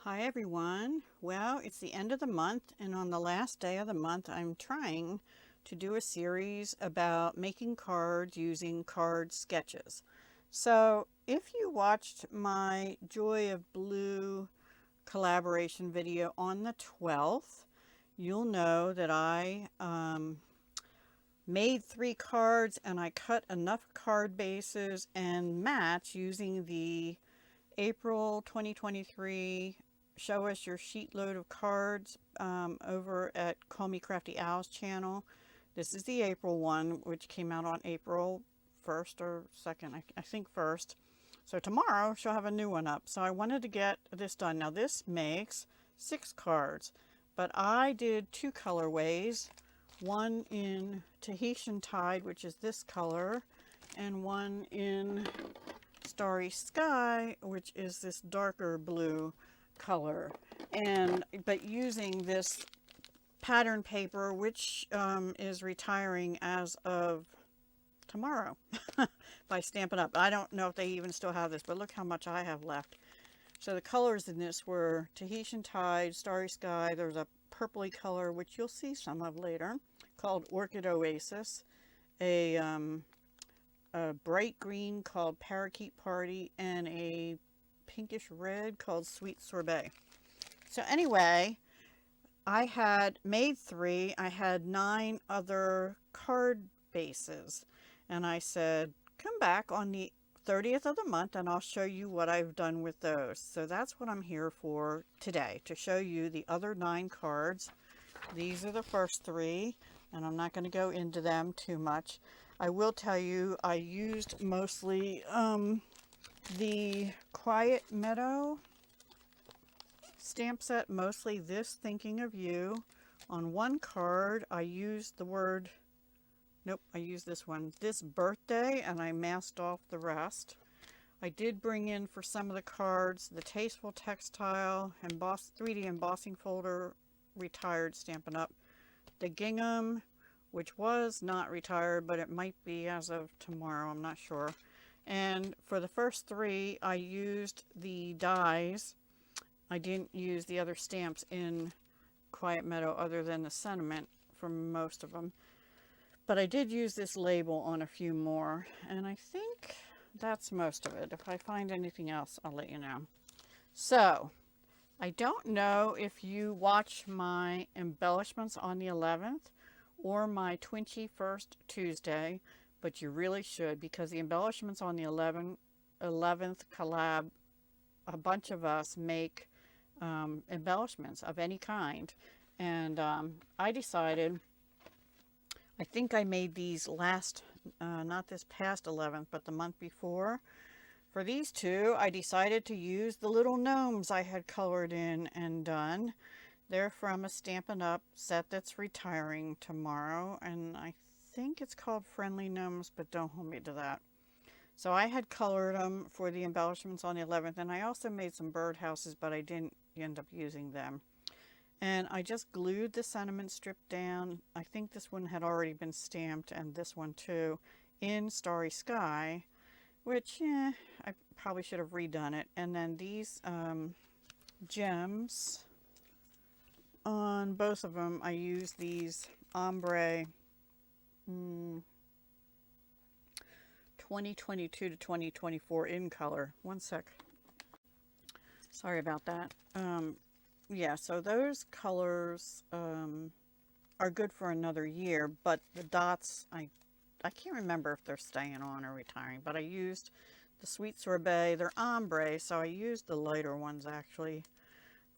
Hi everyone. Well, it's the end of the month, and on the last day of the month I'm trying to do a series about making cards using card sketches. So if you watched my Joy of Blue collaboration video on the 12th, you'll know that I made 3 cards and I cut enough card bases and match using the April 2023 Show Us Your Sheetload of Cards over at Call Me Crafty Owl's channel. This is the April one, which came out on April 1st or 2nd, I think 1st. So tomorrow she'll have a new one up. So I wanted to get this done. Now this makes 6 cards, but I did 2 colorways. One in Tahitian Tide, which is this color, and one in Starry Sky, which is this darker blue color, but using this pattern paper, which is retiring as of tomorrow by Stampin' Up. I don't know if they even still have this, but look how much I have left. So the colors in this were Tahitian Tide, Starry Sky. There's a purpley color, which you'll see some of later, called Orchid Oasis, a bright green called Parakeet Party, and a pinkish red called Sweet Sorbet. So anyway, I had made 3. I had 9 other card bases, and I said, come back on the 30th of the month and I'll show you what I've done with those. So that's what I'm here for today, to show you the other 9 cards. These are the first 3, and I'm not going to go into them too much. I will tell you I used mostly the Quiet Meadow stamp set, mostly this Thinking of You. On one card I used the word, nope, I used this one, this birthday, and I masked off the rest. I did bring in for some of the cards the Tasteful Textile 3D embossing folder, retired Stampin' Up, the gingham, which was not retired, but it might be as of tomorrow, I'm not sure. And for the first 3, I used the dies. I didn't use the other stamps in Quiet Meadow other than the sentiment for most of them. But I did use this label on a few more, and I think that's most of it. If I find anything else, I'll let you know. So, I don't know if you watch my embellishments on the 11th or my Twinchie First Tuesday, but you really should, because the embellishments on the 11th collab, a bunch of us make embellishments of any kind, and I decided, I think I made these last, not this past 11th, but the month before. For these 2, I decided to use the little gnomes I had colored in and done. They're from a Stampin' Up set that's retiring tomorrow, and I think it's called Friendly Gnomes, but don't hold me to that. So I had colored them for the embellishments on the 11th, and I also made some birdhouses, but I didn't end up using them. And I just glued the sentiment strip down. I think this one had already been stamped, and this one too, in Starry Sky, which, I probably should have redone it. And then these gems, on both of them, I used these ombre 2022 to 2024 in color. One sec. Sorry about that. Yeah, so those colors are good for another year, but the dots, I can't remember if they're staying on or retiring, but I used the Sweet Sorbet. They're ombre, so I used the lighter ones actually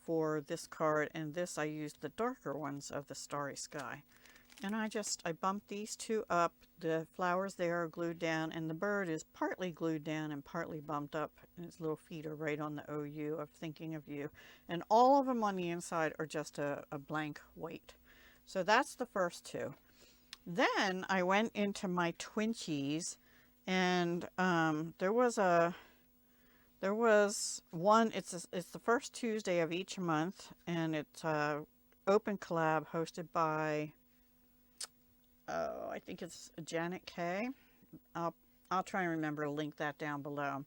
for this card, and this I used the darker ones of the Starry Sky. And I bumped these 2 up. The flowers there are glued down, and the bird is partly glued down and partly bumped up, and his little feet are right on the OU of Thinking of You. And all of them on the inside are just a blank white. So that's the first 2. Then I went into my Twinchies, and there was one, it's the first Tuesday of each month, and it's open collab hosted by, I think it's Janet K. I'll try and remember to link that down below.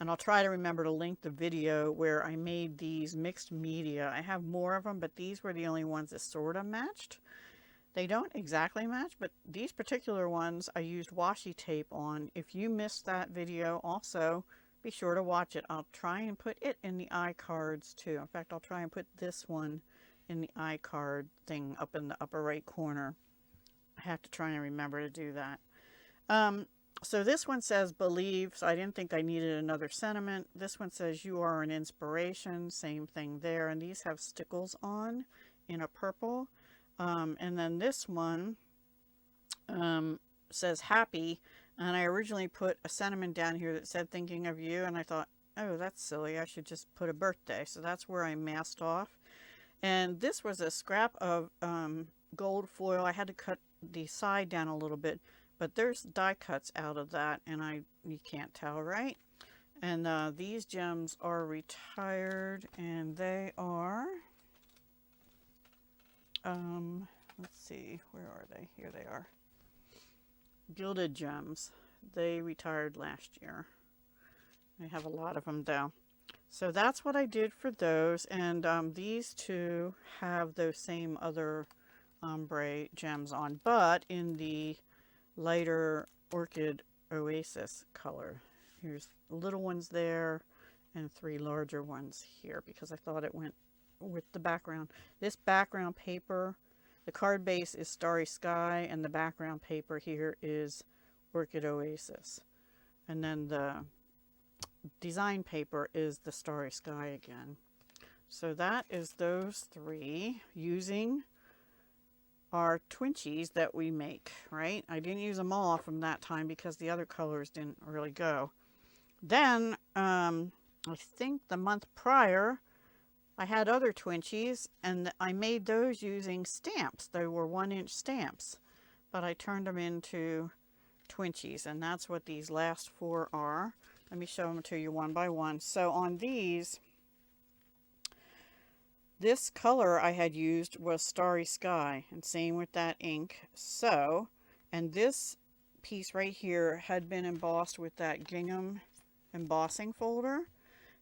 And I'll try to remember to link the video where I made these mixed media. I have more of them, but these were the only ones that sort of matched. They don't exactly match, but these particular ones I used washi tape on. If you missed that video also, be sure to watch it. I'll try and put it in the iCards too. In fact, I'll try and put this one in the iCard thing up in the upper right corner. I have to try and remember to do that. So this one says believe, so I didn't think I needed another sentiment. This one says you are an inspiration, same thing there. And these have stickles on in a purple. And then this one says happy, and I originally put a sentiment down here that said thinking of you, and I thought, oh, that's silly, I should just put a birthday. So that's where I masked off. And this was a scrap of gold foil. I had to cut the side down a little bit, but there's die cuts out of that, and you can't tell, right? And these gems are retired, and they are let's see, where are they? Here they are. Gilded gems. They retired last year. I have a lot of them though. So that's what I did for those, and these two have those same other ombre gems on, but in the lighter Orchid Oasis color. Here's little ones there and 3 larger ones here because I thought it went with the background. This background paper, the card base is Starry Sky, and the background paper here is Orchid Oasis. And then the design paper is the Starry Sky again. So that is those 3 using our Twinchies that we make, right? I didn't use them all from that time because the other colors didn't really go. Then, I think the month prior, I had other Twinchies, and I made those using stamps. They were 1-inch stamps, but I turned them into Twinchies, and that's what these last 4 are. Let me show them to you one by one. So on these, this color I had used was Starry Sky, and same with that ink. So, and this piece right here had been embossed with that gingham embossing folder.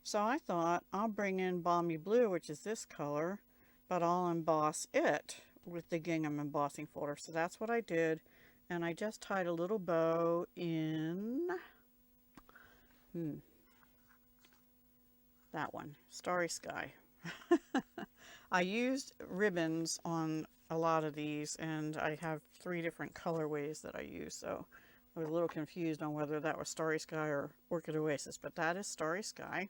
So I thought I'll bring in Balmy Blue, which is this color, but I'll emboss it with the gingham embossing folder. So that's what I did. And I just tied a little bow in that one, Starry Sky. I used ribbons on a lot of these, and I have 3 different colorways that I use. So I was a little confused on whether that was Starry Sky or Orchid Oasis, but that is Starry Sky.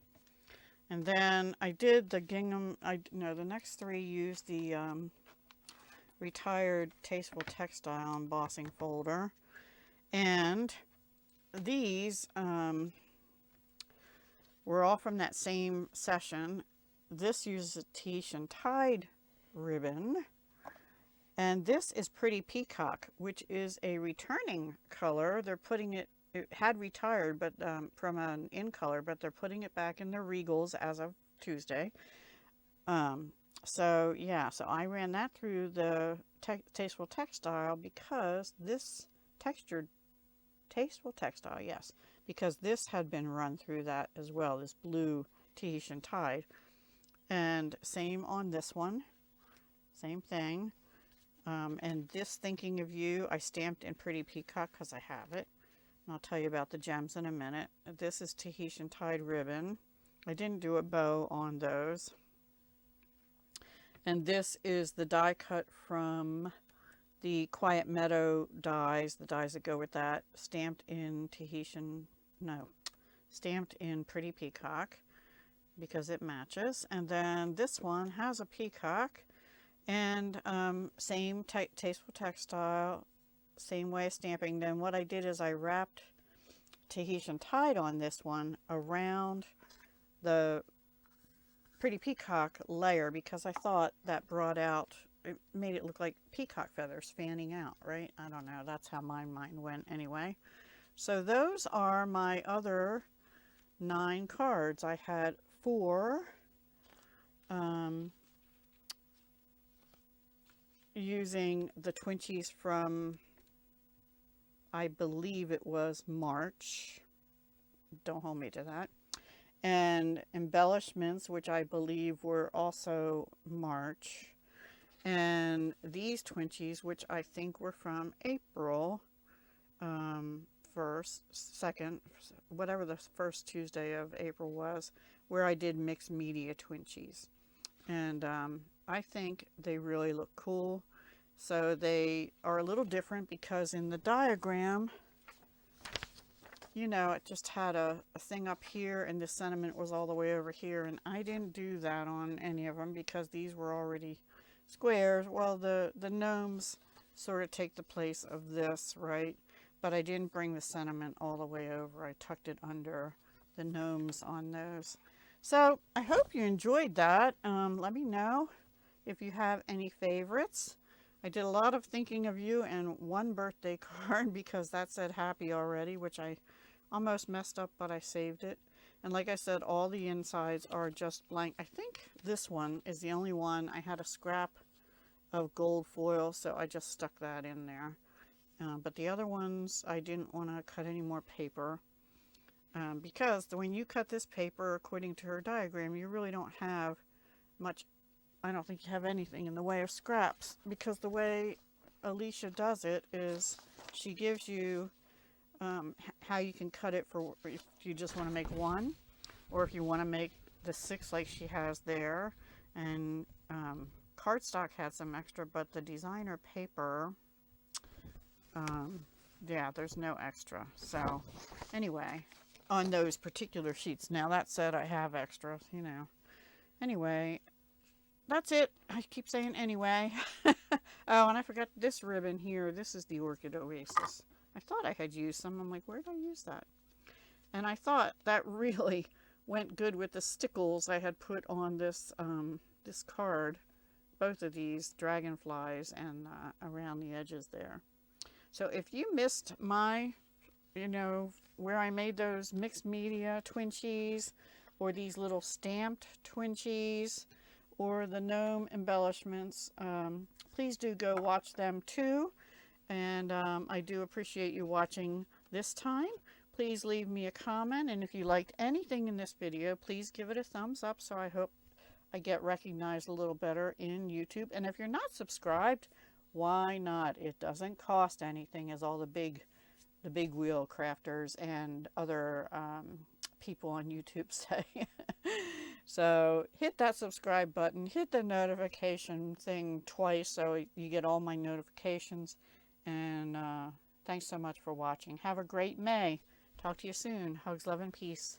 And then I did the gingham, the next 3 used the retired Tasteful Textile embossing folder. And these were all from that same session. This uses a Tahitian Tide ribbon. And this is Pretty Peacock, which is a returning color. They're putting it had retired, but from an in color, but they're putting it back in their Regals as of Tuesday. So yeah, so I ran that through the Tasteful Textile because this Tasteful Textile, yes, because this had been run through that as well, this blue Tahitian Tide. And same on this one, same thing. And this Thinking of You, I stamped in Pretty Peacock because I have it. I'll tell you about the gems in a minute. This is Tahitian Tide ribbon. I didn't do a bow on those. And this is the die cut from the Quiet Meadow dies, the dies that go with that, stamped in stamped in Pretty Peacock because it matches. And then this one has a peacock, and same Tasteful Textile, same way of stamping. Then what I did is I wrapped Tahitian Tide on this one around the Pretty Peacock layer because I thought that brought out, it made it look like peacock feathers fanning out, right? I don't know, that's how my mind went anyway. So those are my other 9 cards. I had 4 using the Twinchies from, I believe it was March. Don't hold me to that. and Embellishments, which I believe were also March, and these Twinchies, which I think were from April 1st, 2nd, whatever the first Tuesday of April was, where I did mixed media Twinchies. And I think they really look cool. So they are a little different because in the diagram, you know, it just had a thing up here and the sentiment was all the way over here, and I didn't do that on any of them because these were already squares. Well, the gnomes sort of take the place of this, right? But I didn't bring the sentiment all the way over. I tucked it under the gnomes on those. So I hope you enjoyed that. Let me know if you have any favorites. I did a lot of thinking of you and one birthday card because that said happy already, which I almost messed up, but I saved it. And like I said, all the insides are just blank. I think this one is the only one. I had a scrap of gold foil, so I just stuck that in there. But the other ones, I didn't want to cut any more paper because when you cut this paper, according to her diagram, you really don't have much. I don't think you have anything in the way of scraps, because the way Alicia does it is she gives you how you can cut it for if you just want to make one, or if you want to make the 6 like she has there. And cardstock had some extra, but the designer paper, yeah, there's no extra. So anyway, on those particular sheets. Now that said, I have extras, you know. Anyway, that's it. I keep saying anyway. Oh, and I forgot this ribbon here. This is the Orchid Oasis. I thought I had used some. I'm like, where did I use that? And I thought that really went good with the stickles I had put on this this card. Both of these dragonflies and around the edges there. So if you missed my, you know, where I made those mixed media Twinchies, or these little stamped Twinchies, or the gnome embellishments, please do go watch them too. And I do appreciate you watching this time. Please leave me a comment, and if you liked anything in this video, please give it a thumbs up so I hope I get recognized a little better in YouTube. And if you're not subscribed, why not? It doesn't cost anything, as all the big wheel crafters and other people on YouTube say. So hit that subscribe button, hit the notification thing twice so you get all my notifications. And thanks so much for watching. Have a great May. Talk to you soon. Hugs, love, and peace.